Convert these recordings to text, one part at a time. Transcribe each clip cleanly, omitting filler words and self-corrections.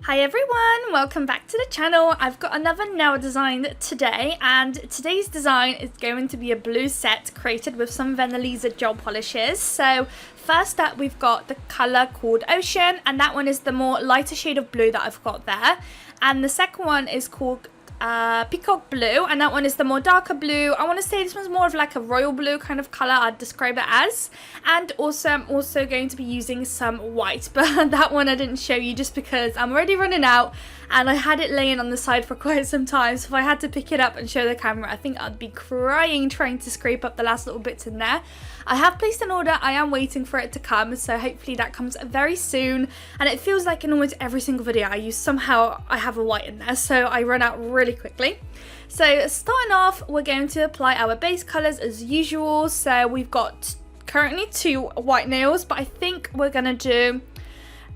Hi everyone, welcome back to the channel. I've got another nail design today, and today's design is going to be a blue set created with some Venalisa gel polishes. So first up we've got the colour called Ocean, and that one is the more lighter shade of blue that I've got there. And the second one is called Peacock Blue, and that one is the more darker blue. I want to say this one's more of like a royal blue kind of colour, I'd describe it as. And also I'm also going to be using some white, but that one I didn't show you just because I'm already running out and I had it laying on the side for quite some time, so if I had to pick it up and show the camera, I think I'd be crying trying to scrape up the last little bits in there. I have placed an order, I am waiting for it to come, so hopefully that comes very soon. And it feels like in almost every single video I use, somehow I have a white in there, so I run out really quickly. So starting off, we're going to apply our base colours as usual. So we've got currently 2 white nails, but I think we're going to do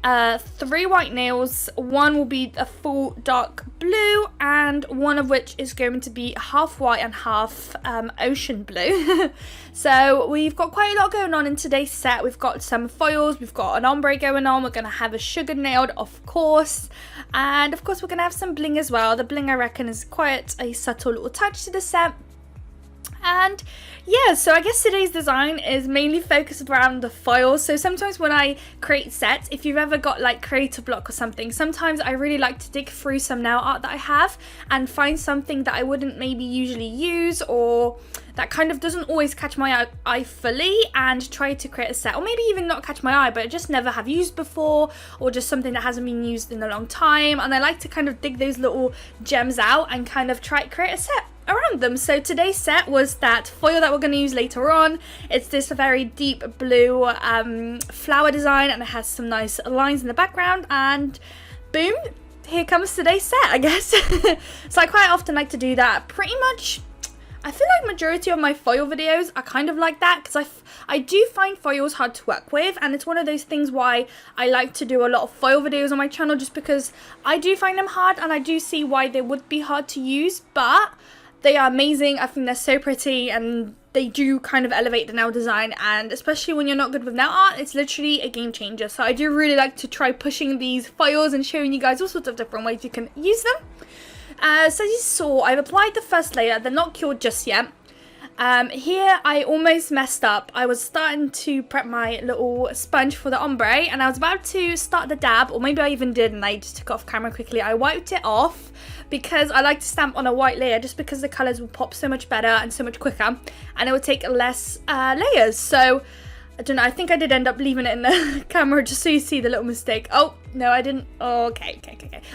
3 white nails. One will be a full dark blue, and one of which is going to be half white and half ocean blue. So we've got quite a lot going on in today's set. We've got some foils, we've got an ombre going on, we're going to have a sugar nailed of course, and of course we're going to have some bling as well. The bling I reckon is quite a subtle little touch to the set. And yeah, so I guess today's design is mainly focused around the foils. So sometimes when I create sets, if you've ever got like creator block or something, sometimes I really like to dig through some nail art that I have and find something that I wouldn't maybe usually use, or that kind of doesn't always catch my eye fully, and try to create a set, or maybe even not catch my eye but just never have used before, or just something that hasn't been used in a long time. And I like to kind of dig those little gems out and kind of try to create a set around them. So today's set was that foil that we're going to use later on. It's this very deep blue flower design, and it has some nice lines in the background, and boom, here comes today's set, I guess. So I quite often like to do that. Pretty much I feel like majority of my foil videos are kind of like that, because I do find foils hard to work with, and it's one of those things why I like to do a lot of foil videos on my channel, just because I do find them hard, and I do see why they would be hard to use, but they are amazing. I think they're so pretty, and they do kind of elevate the nail design, and especially when you're not good with nail art, it's literally a game changer. So I do really like to try pushing these foils and showing you guys all sorts of different ways you can use them. So as you saw, I've applied the first layer. They're not cured just yet. Here I almost messed up. I was starting to prep my little sponge for the ombre, and I was about to start the dab, or maybe I even did and I just took it off camera quickly. I wiped it off because I like to stamp on a white layer, just because the colours will pop so much better and so much quicker, and it would take less layers. So I don't know, I think I did end up leaving it in the camera just so you see the little mistake. Oh, no, I didn't. Oh, okay.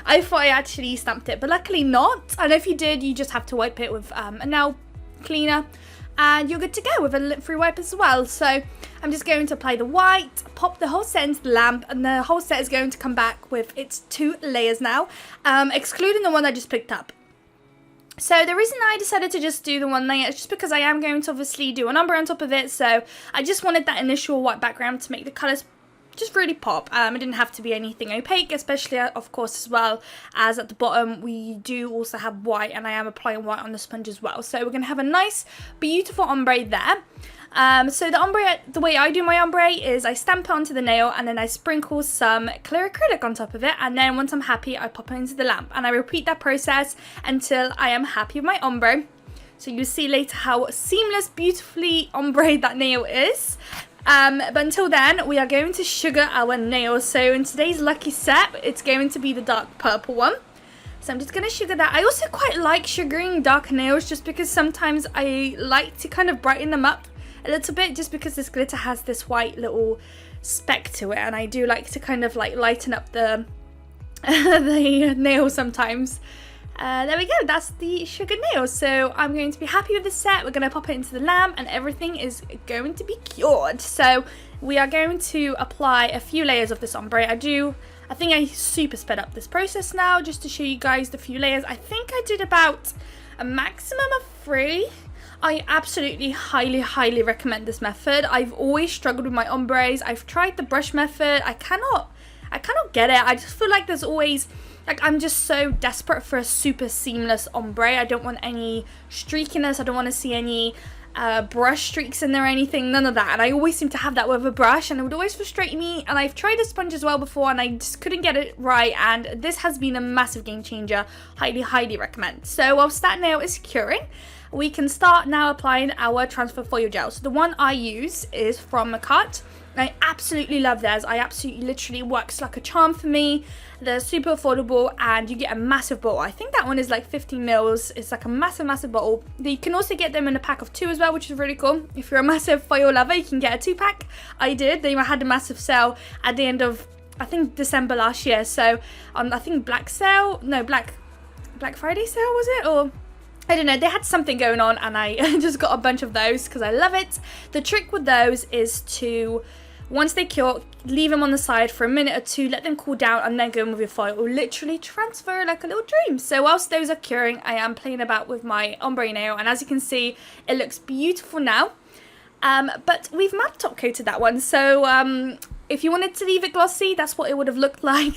I thought I actually stamped it, but luckily not. And if you did, you just have to wipe it with a nail cleaner, and you're good to go with a lint-free wipe as well. So I'm just going to apply the white, pop the whole set into the lamp, and the whole set is going to come back with its 2 layers now, excluding the one I just picked up. So the reason I decided to just do the 1 layer is just because I am going to obviously do an ombre on top of it, so I just wanted that initial white background to make the colours just really pop. It didn't have to be anything opaque, especially of course as well as at the bottom we do also have white, and I am applying white on the sponge as well. So we're going to have a nice beautiful ombre there. So the ombre, the way I do my ombre is I stamp it onto the nail, and then I sprinkle some clear acrylic on top of it, and then once I'm happy I pop it into the lamp, and I repeat that process until I am happy with my ombre. So you'll see later how seamless, beautifully ombre that nail is. But until then, we are going to sugar our nails. So in today's lucky set, it's going to be the dark purple one. So I'm just going to sugar that. I also quite like sugaring dark nails, just because sometimes I like to kind of brighten them up a little bit, just because this glitter has this white little speck to it, and I do like to kind of like lighten up the the nail sometimes. There we go, that's the sugar nail. So I'm going to be happy with this set. We're going to pop it into the lamp, and everything is going to be cured. So we are going to apply a few layers of this ombre. I think I super sped up this process now just to show you guys the few layers. I think I did about a maximum of 3. I absolutely highly recommend this method. I've always struggled with my ombres. I've tried the brush method. I cannot get it. I just feel like there's always, like, I'm just so desperate for a super seamless ombre. I don't want any streakiness. I don't want to see any brush streaks in there or anything, none of that. And I always seem to have that with a brush, and it would always frustrate me. And I've tried a sponge as well before, and I just couldn't get it right, and this has been a massive game changer. Highly recommend. So whilst that nail is curing, we can start now applying our transfer foil gel. So the one I use is from Macart. I absolutely love theirs. I absolutely literally works like a charm for me. They're super affordable, and you get a massive bottle. I think that one is like 15 mils. It's like a massive bottle. You can also get them in a pack of 2 as well, which is really cool. If you're a massive foil lover, you can get a 2-pack. I did. They had a massive sale at the end of, I think, December last year. So I think Black Friday sale, was it? Or I don't know, they had something going on, and I just got a bunch of those because I love it. The trick with those is to, once they cure, leave them on the side for a minute or 2, let them cool down, and then go in with your foil. It will literally transfer like a little dream. So whilst those are curing, I am playing about with my ombre nail, and as you can see, it looks beautiful now. But we've matte top coated that one, so if you wanted to leave it glossy, that's what it would have looked like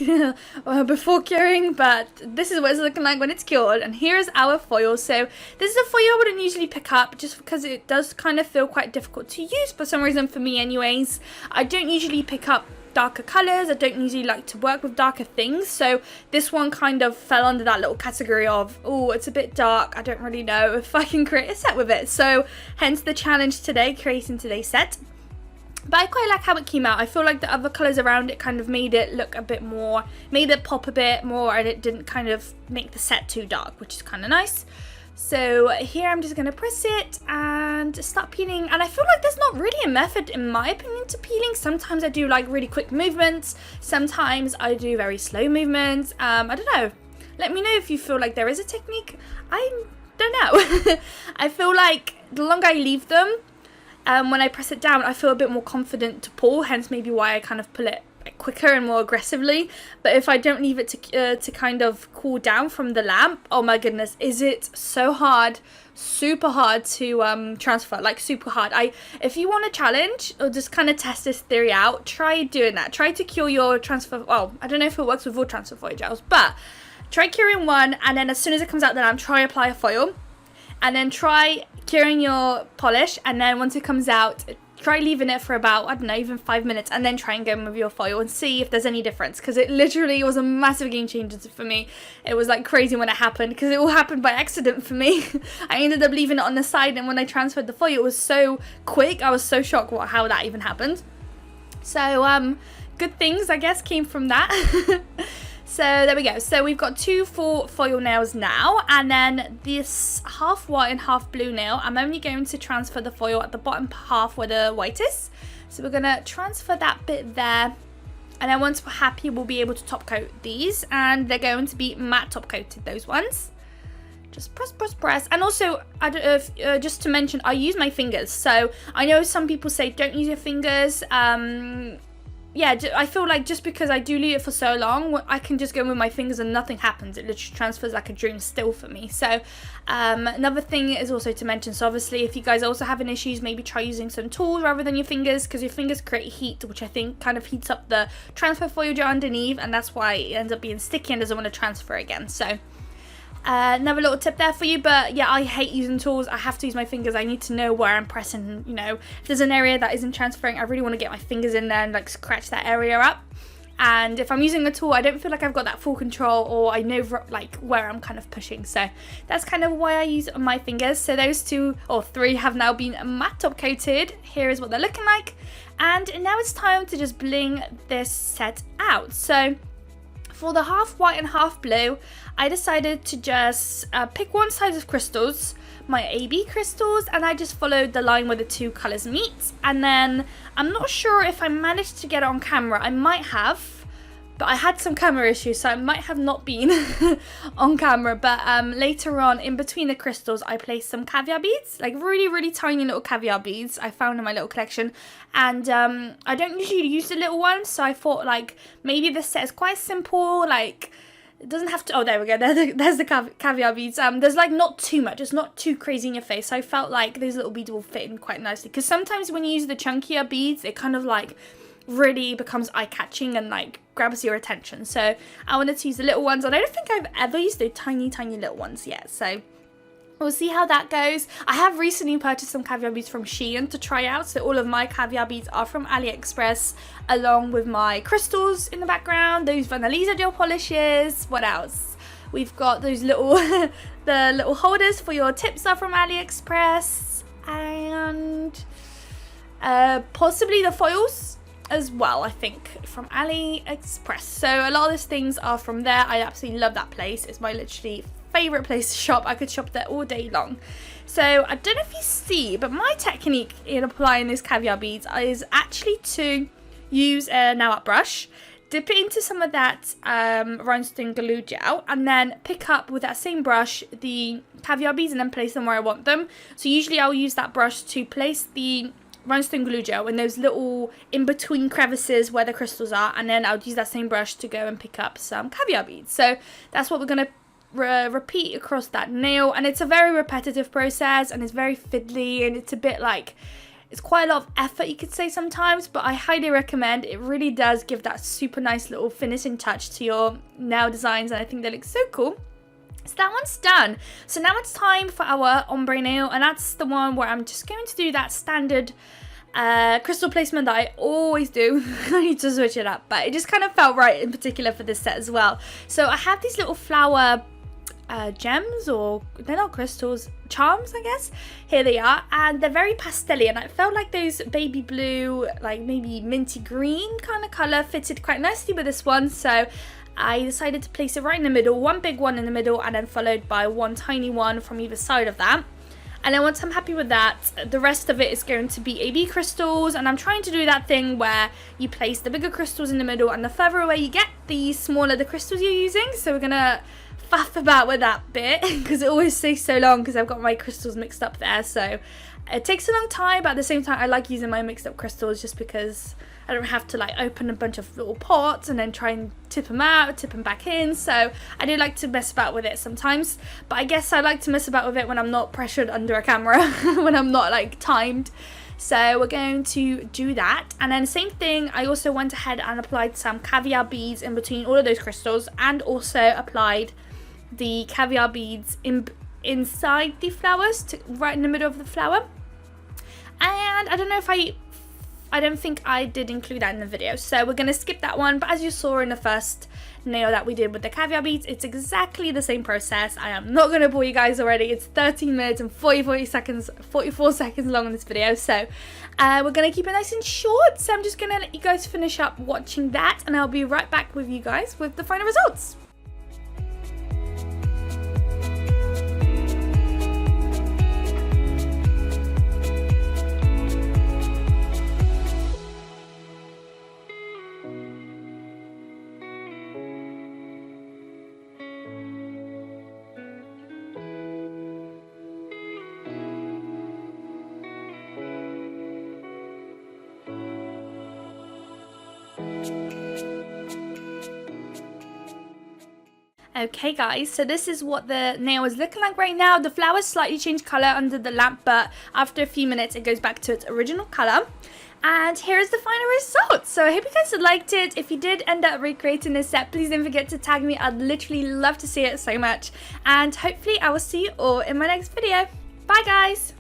before curing, but this is what it's looking like when it's cured. And here is our foil. So this is a foil I wouldn't usually pick up, just because it does kind of feel quite difficult to use for some reason, for me anyways. I don't usually pick up darker colours. I don't usually like to work with darker things, so this one kind of fell under that little category of, oh, it's a bit dark, I don't really know if I can create a set with it. So hence the challenge today, creating today's set. But I quite like how it came out. I feel like the other colours around it kind of made it look a bit more, made it pop a bit more, and it didn't kind of make the set too dark, which is kind of nice. So here I'm just going to press it and start peeling. And I feel like there's not really a method, in my opinion, to peeling. Sometimes I do like really quick movements. Sometimes I do very slow movements. I don't know. Let me know if you feel like there is a technique. I don't know. I feel like the longer I leave them, when I press it down, I feel a bit more confident to pull, hence maybe why I kind of pull it quicker and more aggressively. But if I don't leave it to kind of cool down from the lamp, oh my goodness, is it so hard, super hard to transfer, like super hard. If you want a challenge or just kind of test this theory out, try doing that. Try to cure your transfer, well, I don't know if it works with all transfer foil gels, but try curing one, and then as soon as it comes out the lamp, try apply a foil, and then try curing your polish, and then once it comes out, try leaving it for about, I don't know, even 5 minutes, and then try and go in with your foil and see if there's any difference, because it literally was a massive game changer for me. It was like crazy when it happened, because it all happened by accident for me. I ended up leaving it on the side, and when I transferred the foil, it was so quick. I was so shocked how that even happened. So good things, I guess, came from that. So there we go. So we've got 2 full foil nails now, and then this half white and half blue nail, I'm only going to transfer the foil at the bottom half where the white is. So we're going to transfer that bit there, and then once we're happy, we'll be able to top coat these, and they're going to be matte top coated, those ones. Just press. And also, I don't know if, just to mention, I use my fingers. So I know some people say don't use your fingers. Yeah, I feel like just because I do leave it for so long, I can just go with my fingers and nothing happens. It literally transfers like a dream still for me. So another thing is also to mention, so obviously if you guys are also having issues, maybe try using some tools rather than your fingers, because your fingers create heat, which I think kind of heats up the transfer foil gel underneath, and that's why it ends up being sticky and doesn't want to transfer again. So another little tip there for you. But yeah, I hate using tools. I have to use my fingers. I need to know where I'm pressing, you know, if there's an area that isn't transferring, I really want to get my fingers in there and like scratch that area up. And if I'm using a tool, I don't feel like I've got that full control, or I know like where I'm kind of pushing. So that's kind of why I use my fingers. So those 2 or 3 have now been matte top coated. Here is what they're looking like, and now it's time to just bling this set out. So for the half white and half blue, I decided to just pick one size of crystals, my AB crystals, and I just followed the line where the 2 colours meet. And then I'm not sure if I managed to get it on camera. I might have, but I had some camera issues, so I might have not been on camera. But later on, in between the crystals, I placed some caviar beads, like really tiny little caviar beads I found in my little collection. And I don't usually use the little ones, so I thought like maybe this set is quite simple, like it doesn't have to, oh there we go, there's the caviar beads. There's like not too much, it's not too crazy in your face, so I felt like those little beads will fit in quite nicely, because sometimes when you use the chunkier beads, it kind of like really becomes eye-catching and like grabs your attention. So I wanted to use the little ones, and I don't think I've ever used the tiny little ones yet. So We'll see how that goes. I have recently purchased some caviar beads from Shein to try out. So all of my caviar beads are from AliExpress, along with my crystals in the background, those Venalisa gel polishes. What else? We've got those little, the little holders for your tips are from AliExpress. And possibly the foils as well, I think, from AliExpress. So a lot of those things are from there. I absolutely love that place. It's my literally favorite place to shop. I could shop there all day long. So I don't know if you see, but my technique in applying these caviar beads is actually to use a nail art brush, dip it into some of that rhinestone glue gel, and then pick up with that same brush the caviar beads and then place them where I want them. So usually I'll use that brush to place the rhinestone glue gel in those little in-between crevices where the crystals are, and then I'll use that same brush to go and pick up some caviar beads. So that's what we're going to repeat across that nail, and it's a very repetitive process, and it's very fiddly, and it's a bit like, it's quite a lot of effort, you could say sometimes, but I highly recommend. It really does give that super nice little finishing touch to your nail designs, and I think they look so cool. So that one's done. So now it's time for our ombre nail, and that's the one where I'm just going to do that standard crystal placement that I always do. I need to switch it up, but it just kind of felt right in particular for this set as well. So I have these little flower gems, or they're not crystals, charms I guess. Here they are, and they're very pastel-y, and I felt like those baby blue, like maybe minty green kind of colour fitted quite nicely with this one. So I decided to place it right in the middle, one big one in the middle, and then followed by one tiny one from either side of that. And then once I'm happy with that, the rest of it is going to be AB crystals, and I'm trying to do that thing where you place the bigger crystals in the middle, and the further away you get, the smaller the crystals you're using. So we're gonna faff about with that bit because it always takes so long because I've got my crystals mixed up there. So it takes a long time, but at the same time I like using my mixed up crystals just because I don't have to like open a bunch of little pots and then try and tip them out, tip them back in. So I do like to mess about with it sometimes, but I guess I like to mess about with it when I'm not pressured under a camera, when I'm not like timed. So we're going to do that, and then same thing, I also went ahead and applied some caviar beads in between all of those crystals, and also applied the caviar beads inside the flowers, right in the middle of the flower. And I don't think I did include that in the video, so we're going to skip that one. But as you saw in the first nail that we did with the caviar beads, it's exactly the same process. I am not going to bore you guys already. It's 13 minutes and 44 seconds long in this video, so we're going to keep it nice and short. So I'm just going to let you guys finish up watching that, and I'll be right back with you guys with the final results. Okay guys, so this is what the nail is looking like right now. The flowers slightly change colour under the lamp, but after a few minutes it goes back to its original colour. And here is the final result. So I hope you guys liked it. If you did end up recreating this set, please don't forget to tag me. I'd literally love to see it so much. And hopefully I will see you all in my next video. Bye guys!